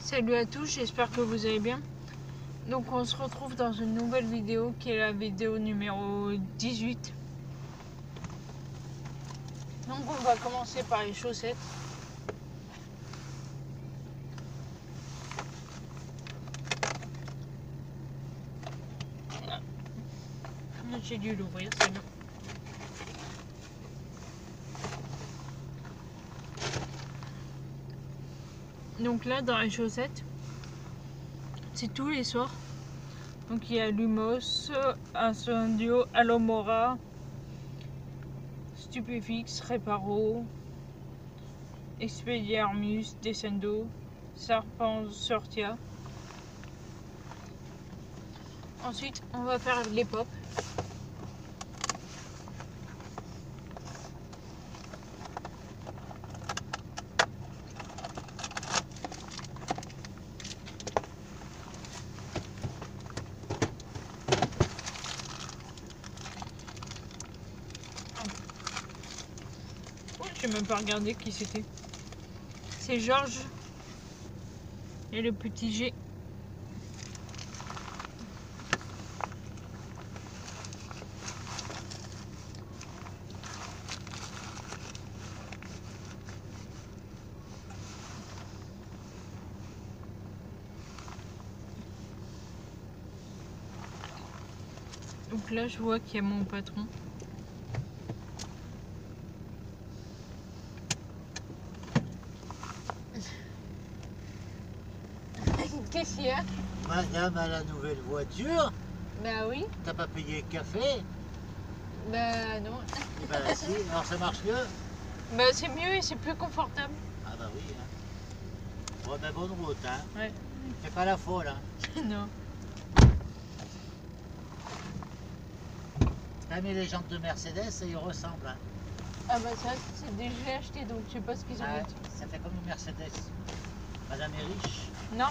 Salut à tous, j'espère que vous allez bien. Donc on se retrouve dans une nouvelle vidéo qui est la vidéo numéro 18. Donc on va commencer par les chaussettes. J'ai dû l'ouvrir, c'est bon. Donc là dans les chaussettes, c'est tous les sorts. Donc il y a Lumos, Incendio, Alomora, Stupéfix, Reparo, Expelliarmus, Descendo, Serpent Sortia. Ensuite on va faire les pop. J'ai même pas regardé qui c'était. C'est Georges et le petit G. Donc là je vois qu'il y a mon patron. Qu'est-ce qu'il y a? Madame a la nouvelle voiture. Bah oui. T'as pas payé le café? Bah non. Bah si, alors ça marche mieux? Bah c'est mieux et c'est plus confortable. Ah bah oui. Hein. Bon ben bonne route hein. Ouais. Fais pas la folle hein. Non. T'as mis les jantes de Mercedes et ils ressemblent hein. Ah bah ça c'est déjà acheté donc je sais pas ce qu'ils ont Ouais, dit. ça fait comme une Mercedes. Madame est riche. Non.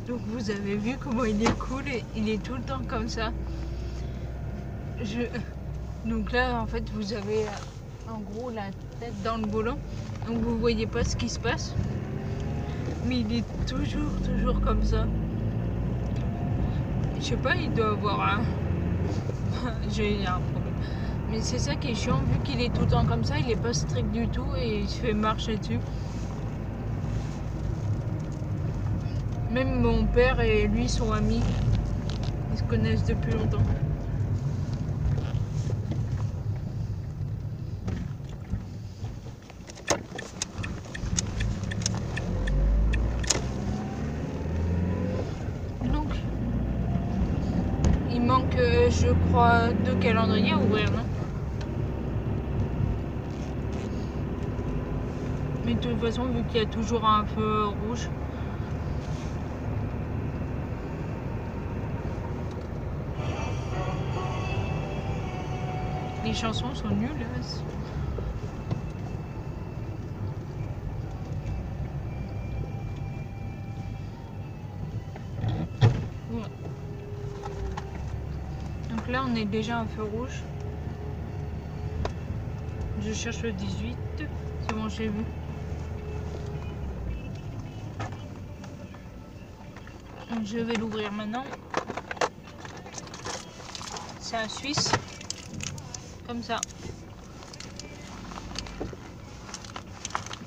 Donc vous avez vu comment il est cool et il est tout le temps comme ça. Donc là en fait vous avez en gros la tête dans le volant. Donc vous voyez pas ce qui se passe. Mais il est toujours comme ça. Je sais pas, il doit avoir un... J'ai un problème. Mais c'est ça qui est chiant, vu qu'il est tout le temps comme ça, il est pas strict du tout et il se fait marcher dessus. Même mon père et lui sont amis. Ils se connaissent depuis longtemps. Donc, il manque, je crois, 2 calendriers à ouvrir, non? Mais de toute façon, vu qu'il y a toujours un feu rouge, les chansons sont nulles. Voilà. Donc là, on est déjà à un feu rouge. Je cherche le 18. C'est bon, j'ai vu. Donc je vais l'ouvrir maintenant. C'est un Suisse. Comme ça.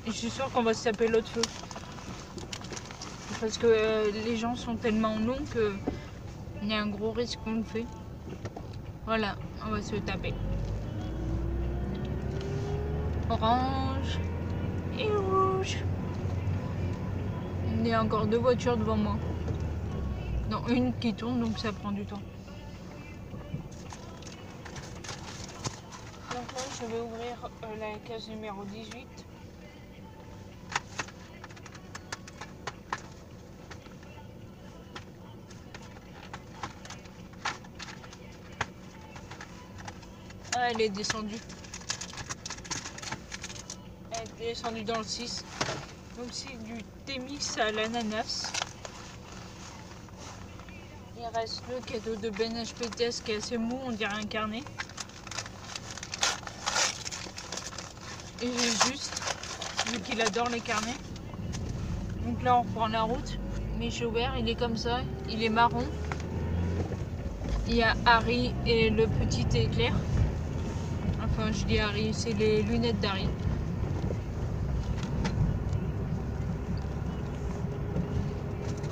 Et je suis sûre qu'on va se taper l'autre feu. Parce que les gens sont tellement longs que il y a un gros risque qu'on le fait. Voilà, on va se taper. Orange et rouge. Il y a encore 2 voitures devant moi. Non, une qui tourne, donc ça prend du temps. Donc là, je vais ouvrir la case numéro 18. Ah, elle est descendue. Elle est descendu dans le 6. Donc c'est du Thémis à l'ananas. Il reste le cadeau de Ben HPTS qui est assez mou, on dirait un carnet. Et j'ai juste, vu qu'il adore les carnets. Donc là on reprend la route. Mais Chaubert, il est comme ça, il est marron. Il y a Harry et le petit éclair. Enfin je dis Harry, c'est les lunettes d'Harry.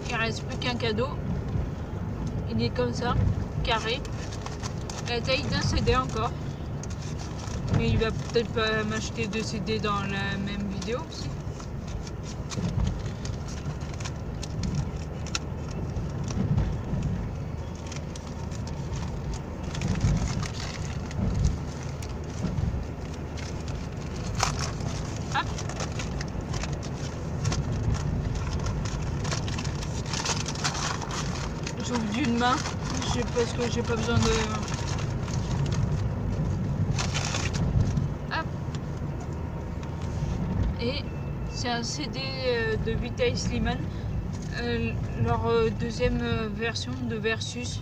Il reste plus qu'un cadeau. Il est comme ça, carré. La taille d'un CD encore. Mais il va peut-être pas m'acheter 2 CD dans la même vidéo aussi. Hop. J'ouvre d'une main parce que j'ai pas besoin de... Hop. Et c'est un CD de Vitaly Slimane, leur deuxième version de Versus.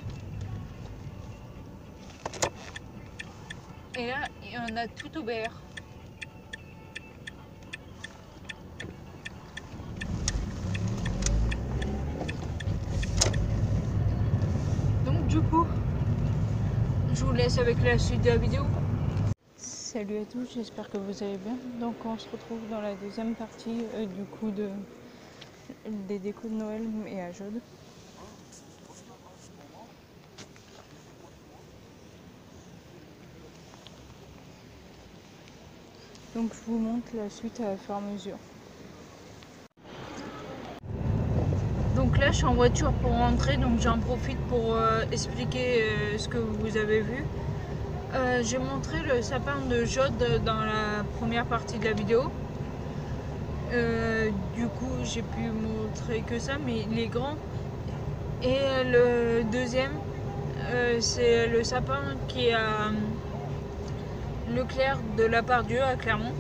Et là, il y en a tout ouvert. Donc du coup, je vous laisse avec la suite de la vidéo. Salut à tous, j'espère que vous allez bien. Donc on se retrouve dans la deuxième partie du coup des décos de Noël et à Jaude. Donc je vous montre la suite à fur et à mesure. Donc là je suis en voiture pour rentrer, donc j'en profite pour expliquer ce que vous avez vu. J'ai montré le sapin de Jaude dans la première partie de la vidéo. Du coup j'ai pu montrer que ça, mais il est grand. Et le deuxième, c'est le sapin qui est à Leclerc de la Part-Dieu à Clermont.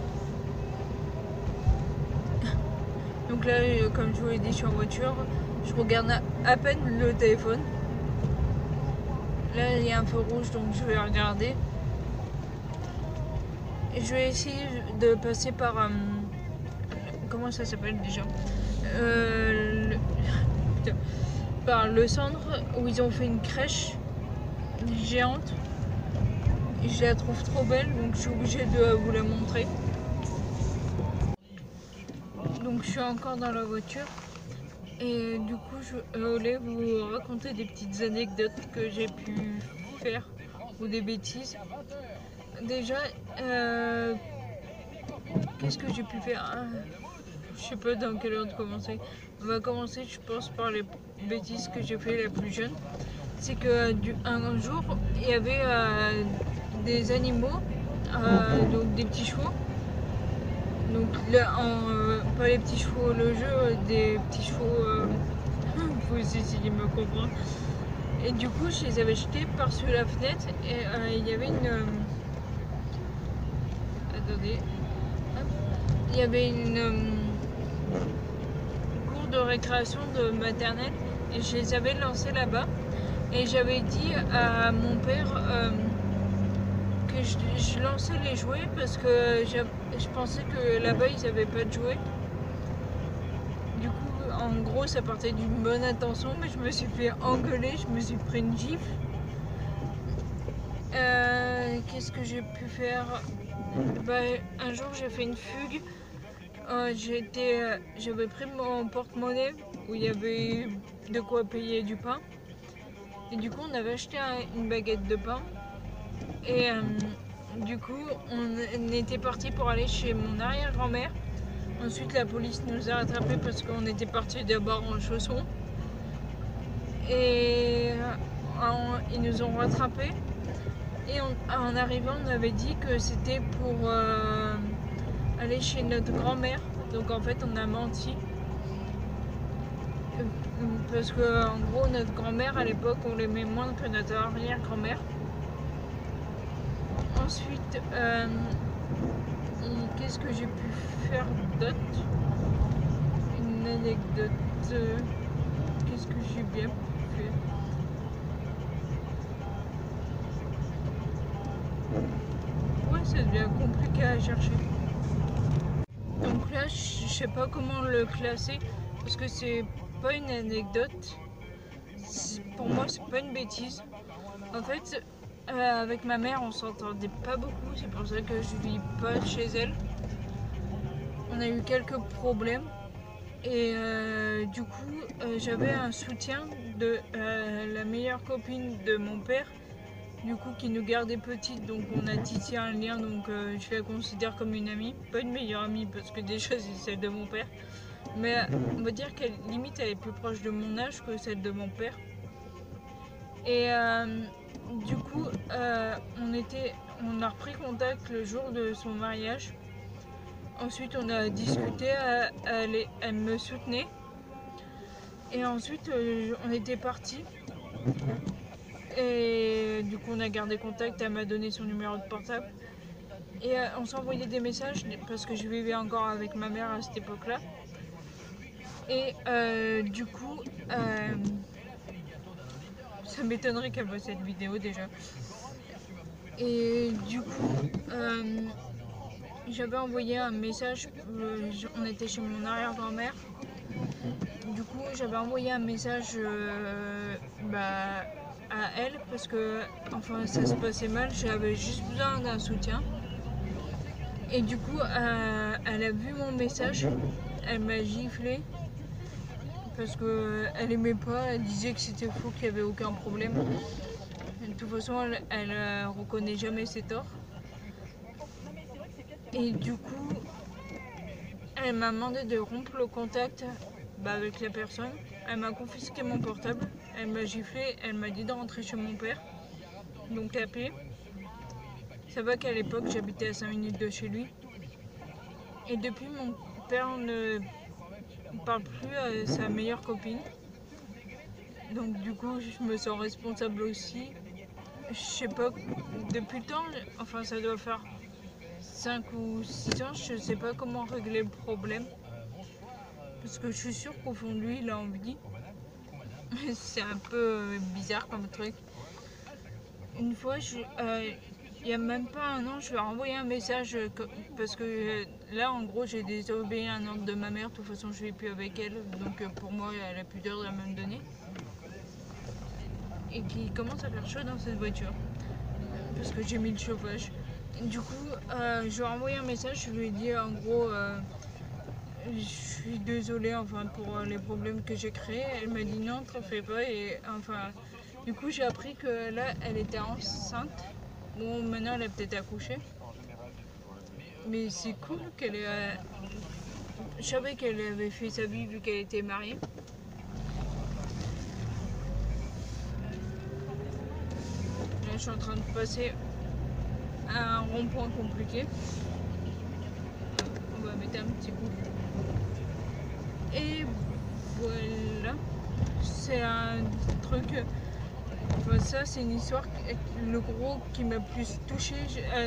Donc là, comme je vous l'ai dit, je suis en voiture. Je regarde à peine le téléphone. Là, il y a un feu rouge, donc je vais regarder. Et je vais essayer de passer par... comment ça s'appelle déjà par le centre où ils ont fait une crèche géante. Et je la trouve trop belle, donc je suis obligée de vous la montrer. Donc je suis encore dans la voiture. Et du coup, je voulais vous raconter des petites anecdotes que j'ai pu faire ou des bêtises. Déjà, qu'est-ce que j'ai pu faire? Je sais pas dans quelle ordre commencer. On va commencer, je pense, par les bêtises que j'ai fait la plus jeune. C'est que un jour, il y avait des animaux, donc des petits chevaux. Donc là, pas les petits chevaux, le jeu, des petits chevaux, vous essayez de me comprendre. Et du coup, je les avais jetés par-dessus la fenêtre et il y avait une... attendez. Hop. Il y avait une cour de récréation de maternelle et je les avais lancés là-bas. Et j'avais dit à mon père que je lançais les jouets parce que je pensais que là-bas ils n'avaient pas de jouets. Du coup, en gros, ça partait d'une bonne intention, mais je me suis fait engueuler, je me suis pris une gifle. Qu'est-ce que j'ai pu faire? Un jour, j'ai fait une fugue. J'avais pris mon porte-monnaie où il y avait de quoi payer du pain. Et du coup, on avait acheté une baguette de pain. Et du coup, on était parti pour aller chez mon arrière-grand-mère. Ensuite, la police nous a rattrapés parce qu'on était parti d'abord en chaussons. Et ils nous ont rattrapés. Et en arrivant, on avait dit que c'était pour aller chez notre grand-mère. Donc en fait, on a menti. Parce que en gros, notre grand-mère à l'époque, on l'aimait moins que notre arrière-grand-mère. Ensuite, qu'est-ce que j'ai pu faire d'autre? Une anecdote. Qu'est-ce que j'ai bien fait? Ouais, ça devient compliqué à chercher. Donc là, je sais pas comment le classer parce que c'est pas une anecdote. Pour moi, c'est pas une bêtise. En fait, avec ma mère, on s'entendait pas beaucoup. C'est pour ça que je vis pas chez elle. On a eu quelques problèmes. Et du coup, j'avais un soutien de la meilleure copine de mon père, du coup, qui nous gardait petites, donc on a tissé un lien, donc je la considère comme une amie, pas une meilleure amie parce que déjà c'est celle de mon père, mais on va dire qu'elle limite elle est plus proche de mon âge que celle de mon père. Et du coup, on a repris contact le jour de son mariage. Ensuite, on a discuté, elle me soutenait. Et ensuite, on était partis. Et du coup, on a gardé contact. Elle m'a donné son numéro de portable. Et on s'envoyait des messages parce que je vivais encore avec ma mère à cette époque-là. Et du coup, ça m'étonnerait qu'elle voit cette vidéo déjà. Et du coup, j'avais envoyé un message. On était chez mon arrière-grand-mère. Du coup, j'avais envoyé un message à elle parce que enfin ça se passait mal, j'avais juste besoin d'un soutien. Et du coup, elle a vu mon message, elle m'a giflé parce qu'elle aimait pas, elle disait que c'était faux, qu'il n'y avait aucun problème. De toute façon, elle reconnaît jamais ses torts. Et du coup, elle m'a demandé de rompre le contact avec la personne. Elle m'a confisqué mon portable, elle m'a giflé, elle m'a dit de rentrer chez mon père, donc à pied. Ça va qu'à l'époque j'habitais à 5 minutes de chez lui. Et depuis, mon père ne parle plus à sa meilleure copine. Donc du coup, je me sens responsable aussi. Je sais pas, depuis le temps, enfin ça doit faire 5 ou 6 ans, je sais pas comment régler le problème. Parce que je suis sûre qu'au fond de lui, il a envie. C'est un peu bizarre comme truc. Une fois, il n'y a même pas un an, je lui ai envoyé un message parce que là, en gros, j'ai désobéi à un ordre de ma mère. De toute façon, je ne vis plus avec elle. Donc, pour moi, elle a plus d'heures à me donner. Et qui commence à faire chaud dans cette voiture parce que j'ai mis le chauffage. Du coup, je lui ai envoyé un message. Je lui ai dit, en gros, je suis désolée enfin, pour les problèmes que j'ai créés. Elle m'a dit non, t'en fais pas. Et enfin, du coup, j'ai appris que là, elle était enceinte. Bon, maintenant elle a peut-être accouché. Mais c'est cool qu'elle ait. Je savais qu'elle avait fait sa vie vu qu'elle était mariée. Là, je suis en train de passer à un rond-point compliqué. On va mettre un petit coup. Et voilà. C'est un truc. Enfin, ça, c'est une histoire. Le gros qui m'a plus touchée,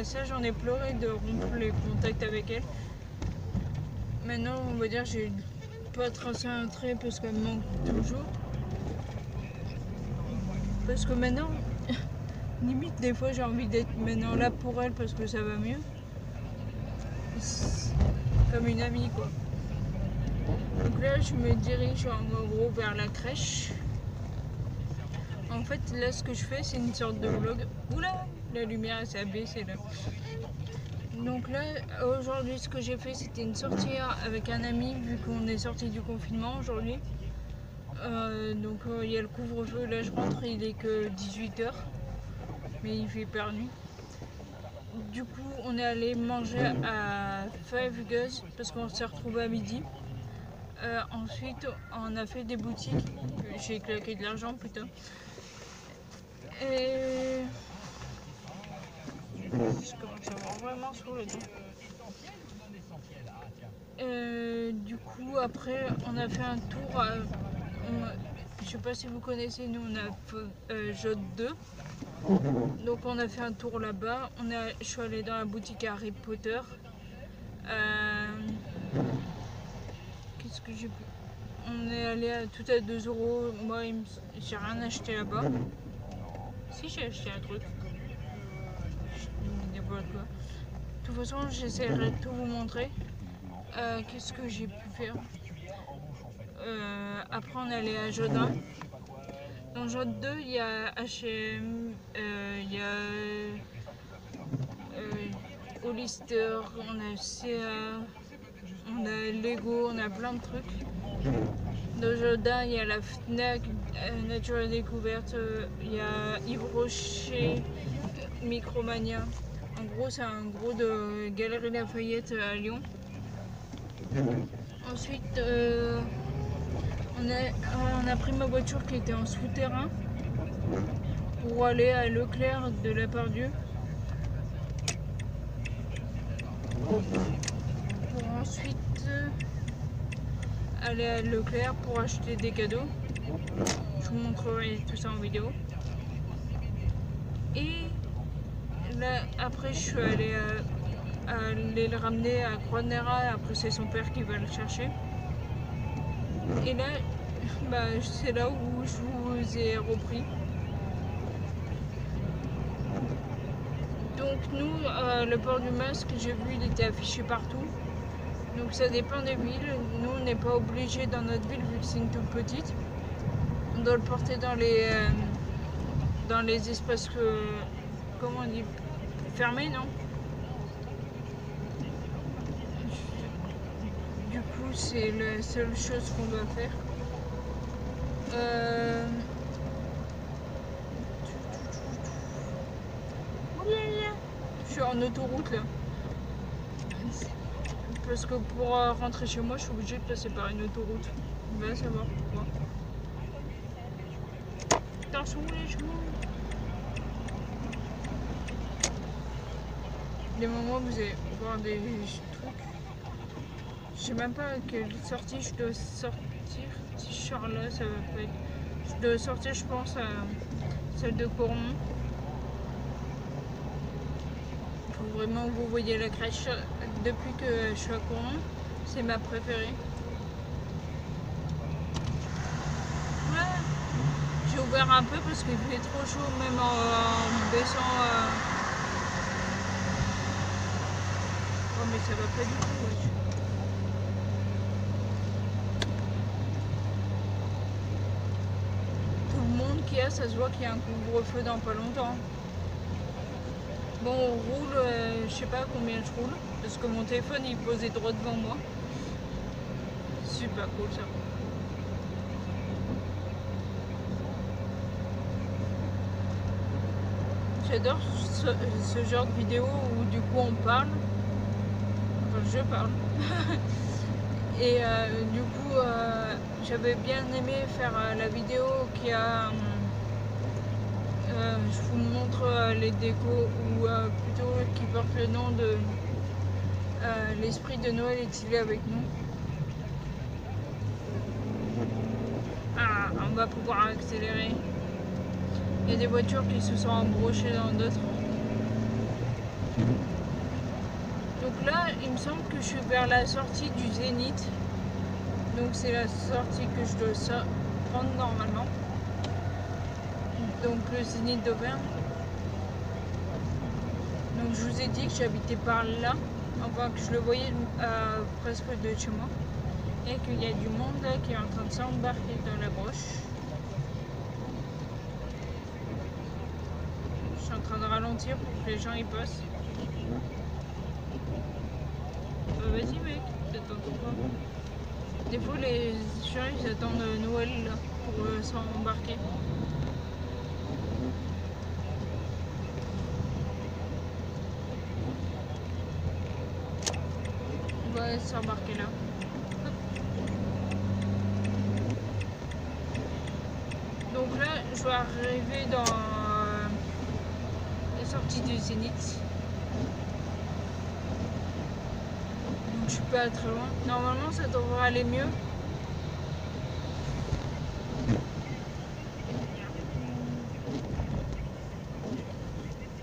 ça, j'en ai pleuré de rompre les contacts avec elle. Maintenant, on va dire, j'ai pas tracé un trait parce qu'elle me manque toujours. Parce que maintenant, limite, des fois, j'ai envie d'être maintenant là pour elle parce que ça va mieux. Comme une amie, quoi. Donc là, je me dirige en gros vers la crèche. En fait, là, ce que je fais, c'est une sorte de vlog. Oula, la lumière s'est abaissée là. Donc là, aujourd'hui, ce que j'ai fait, c'était une sortie avec un ami, vu qu'on est sorti du confinement aujourd'hui. Donc il y a le couvre-feu, là je rentre, il est que 18h, mais il fait hyper nuit. Du coup, on est allé manger à Five Guys parce qu'on s'est retrouvés à midi. Ensuite, on a fait des boutiques. J'ai claqué de l'argent, putain. Et je commence à avoir vraiment sur le dos. Du coup, après, on a fait un tour. Je sais pas si vous connaissez, nous on a Jode 2. Donc on a fait un tour là-bas. Je suis allée dans la boutique Harry Potter. Qu'est-ce que j'ai pu... On est allé tout à 2 €. Moi, j'ai rien acheté là-bas. Si, j'ai acheté un truc. N'importe quoi. De toute façon, j'essaierai de tout vous montrer. Qu'est-ce que j'ai pu faire? Après, on est allé à Jodin. Dans Jodin 2, il y a H&M, il y a Hollister, on a CA, on a Lego, on a plein de trucs. Dans Jodin, il y a la Fnac, Nature et Découverte, il y a Yves Rocher, Micromania. En gros, c'est un gros de Galerie Lafayette à Lyon. Ensuite, on a pris ma voiture qui était en souterrain pour aller à Leclerc de la Pardieu. Pour ensuite aller à Leclerc pour acheter des cadeaux. Je vous montrerai tout ça en vidéo. Et là, après, je suis allée aller le ramener à Croix-de-Néra. Après, c'est son père qui va le chercher. Et là, c'est là où je vous ai repris. Donc nous, le port du masque, j'ai vu, il était affiché partout. Donc ça dépend des villes. Nous, on n'est pas obligé dans notre ville vu que c'est une toute petite. On doit le porter dans les espaces comment on dit, fermés, non? Du coup, c'est la seule chose qu'on doit faire. Je suis en autoroute là. Parce que pour rentrer chez moi, je suis obligée de passer par une autoroute. On va savoir pourquoi. Attention les chemins. Des moments où vous allez voir des trucs. Je sais même pas à quelle sortie je dois sortir. Si je sors là, ça va pas être. Je dois sortir, je pense, à celle de Cournon. Faut vraiment que vous voyez la crèche. Depuis que je suis à Cournon, c'est ma préférée. Ouais. J'ai ouvert un peu parce qu'il fait trop chaud, même en baissant. Oh, mais ça va pas du tout. Ouais. Tout le monde qu'il y a, ça se voit qu'il y a un couvre-feu dans pas longtemps. Bon, on roule, je sais pas combien je roule, parce que mon téléphone il posait droit devant moi. Super cool ça. J'adore ce genre de vidéo où du coup on parle. Enfin, je parle. Et du coup, j'avais bien aimé faire la vidéo qui a... je vous montre les décos, ou plutôt qui porte le nom de l'esprit de Noël est-il avec nous. Ah, on va pouvoir accélérer. Il y a des voitures qui se sont embrochées dans d'autres. Donc là, il me semble que je suis vers la sortie du Zénith. Donc c'est la sortie que je dois prendre normalement. Donc le Zénith d'Auvergne. Donc je vous ai dit que j'habitais par là, enfin que je le voyais presque de chez moi. Et qu'il y a du monde là qui est en train de s'embarquer dans la broche. Je suis en train de ralentir pour que les gens y passent. Vas-y mec, t'attends pas. Des fois les gens ils attendent Noël là pour s'embarquer. On va s'embarquer là. Donc là, je vais arriver dans la sortie du Zénith. Donc je suis pas très loin. Normalement, ça devrait aller mieux.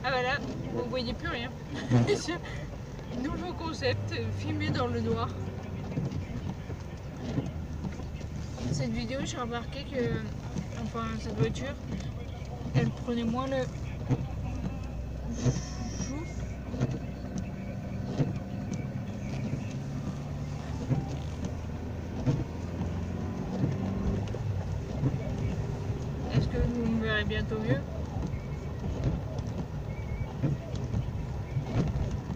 Ah bah là, vous voyez plus rien. Nouveau concept, filmer dans le noir. Cette vidéo, j'ai remarqué que, enfin, cette voiture, elle prenait moins le jour. Est-ce que vous me verrez bientôt mieux?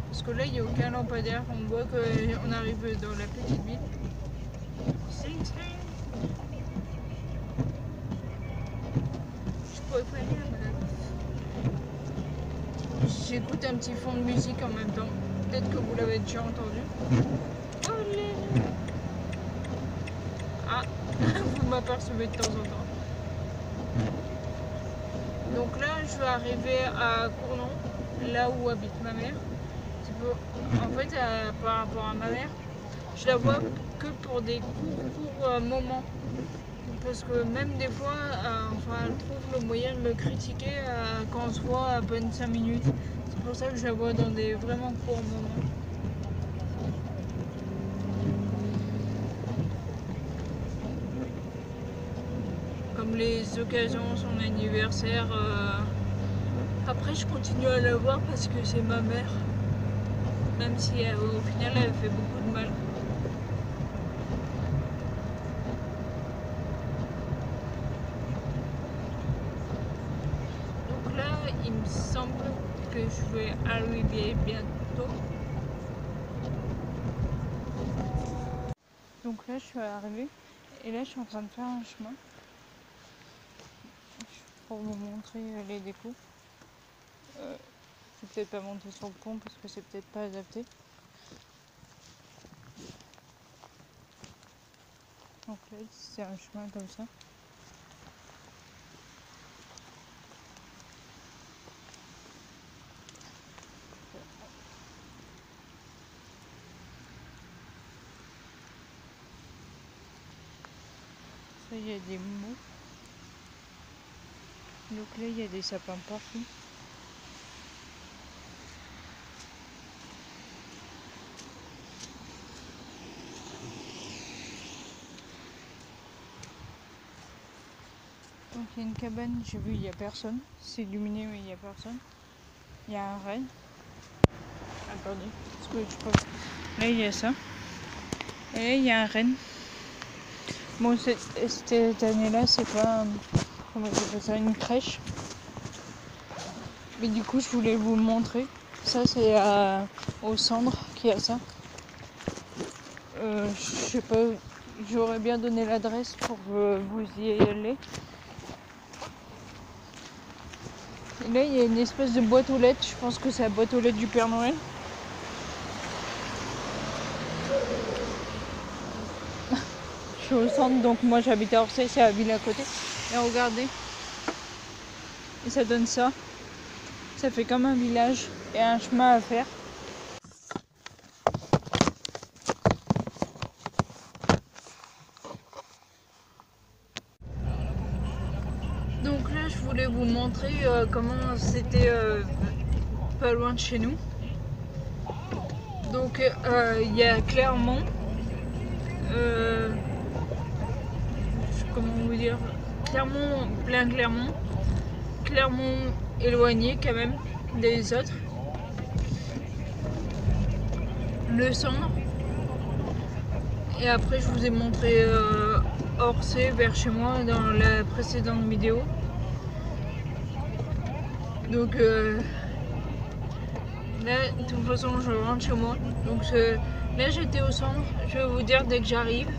Parce que là, il n'y a aucun lampadaire. On voit qu'on arrive dans la petite ville. Je pourrais pas lire. J'écoute un petit fond de musique en même temps. Peut-être que vous l'avez déjà entendu. Ah, vous m'apercevez de temps en temps. Donc là, je vais arriver à Cournon, là où habite ma mère. En fait, par rapport à ma mère, je la vois que pour des courts moments. Parce que même des fois, enfin, elle trouve le moyen de me critiquer quand on se voit à peine 5 minutes. C'est pour ça que je la vois dans des vraiment courts moments. Comme les occasions, son anniversaire. Après, je continue à la voir parce que c'est ma mère. Même si au final, elle fait beaucoup de mal. Donc là, il me semble que je vais arriver bientôt. Donc là, je suis arrivée et là, je suis en train de faire un chemin pour vous montrer les décos. Je vais peut-être pas monter sur le pont parce que c'est peut-être pas adapté. Donc là, c'est un chemin comme ça. Ça, il y a des mots. Donc là, il y a des sapins partout. Donc il y a une cabane, j'ai vu, il n'y a personne. C'est illuminé, mais il n'y a personne. Il y a un renne. Attendez, parce que je peux... Là, il y a ça. Et là, il y a un renne. Bon, cette année-là, c'est pas... Comment j'appelle ça, une crèche. Mais du coup, je voulais vous le montrer. Ça, c'est au Cendres qu'il y a ça. Je sais pas, j'aurais bien donné l'adresse pour que vous y allez. Et là, il y a une espèce de boîte aux lettres. Je pense que c'est la boîte aux lettres du Père Noël. Je suis au centre, donc moi j'habite à Orsay, c'est la ville à côté. Et regardez. Et ça donne ça. Ça fait comme un village et un chemin à faire. Donc là, je voulais vous montrer comment c'était pas loin de chez nous. Donc il y a Clermont, comment vous dire, Clermont, plein Clermont, Clermont éloigné quand même des autres, le Cendres, et après je vous ai montré Orsay vers chez moi dans la précédente vidéo. Donc là, de toute façon, je rentre chez moi. Donc là, j'étais au centre. Je vais vous dire dès que j'arrive.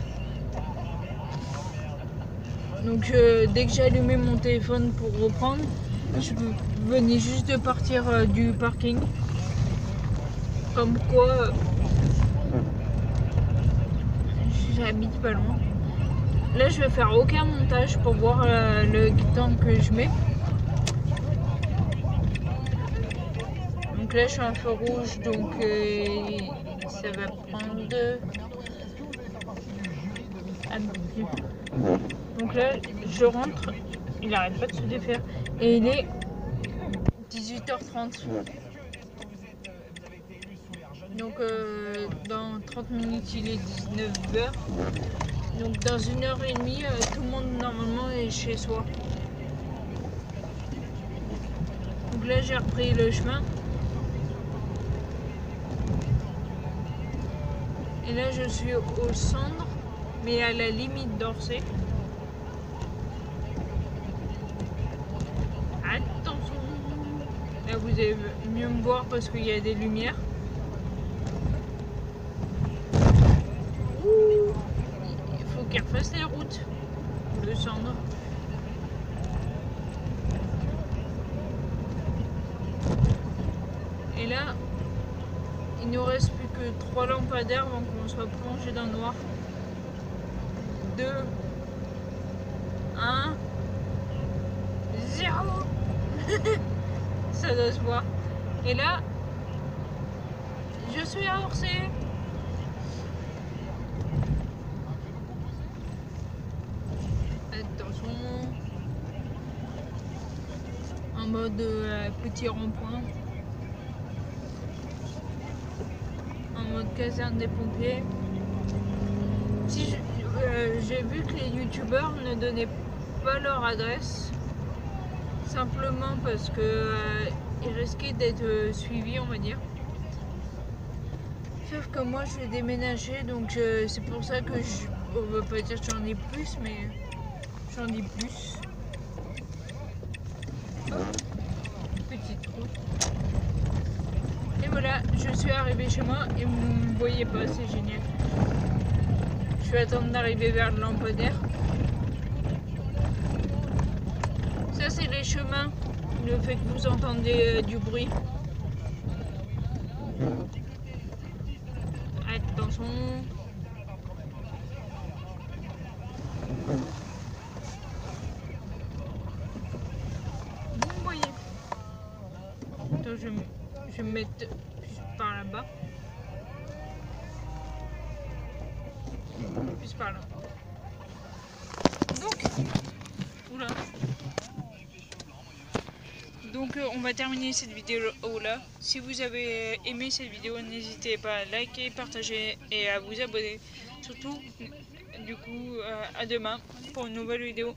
Donc dès que j'ai allumé mon téléphone pour reprendre, je venais juste de partir du parking. Comme quoi, j'habite pas loin. Là, je vais faire aucun montage pour voir le temps que je mets. Donc là, je suis à un feu rouge, donc ça va prendre un peu plus. Donc là, je rentre, il n'arrête pas de se défaire. Et il est 18h30. Donc dans 30 minutes il est 19h. Donc dans 1h30 tout le monde normalement est chez soi. Donc là j'ai repris le chemin. Et là je suis au centre, mais à la limite d'Orsay. Attention! Là vous allez mieux me voir parce qu'il y a des lumières. Il faut qu'elle refasse les routes. Le centre. Et là, il nous reste plus que 3 lampadaires avant qu'on soit plongé dans le noir. 2, 1, 0. Ça doit se voir. Et là, je suis à Orsay. Attention. En mode petit rond-point. En mode caserne des pompiers. Si j'ai vu que les youtubeurs ne donnaient pas leur adresse, simplement parce que ils risquaient d'être suivis, on va dire. Sauf que moi je vais déménager, donc c'est pour ça que on va pas dire que j'en ai plus, mais j'en ai plus. Petite route. Et voilà, je suis arrivée chez moi et vous ne me voyez pas, c'est génial. Je vais attendre d'arriver vers le lampadaire. Ça c'est les chemins, le fait que vous entendez du bruit. Attention. Vous me voyez. Attends, je vais me mettre plus par là-bas. Plus par là. Donc, oula. Donc on va terminer cette vidéo là. Si vous avez aimé cette vidéo, n'hésitez pas à liker, partager et à vous abonner. Surtout, du coup, à demain pour une nouvelle vidéo.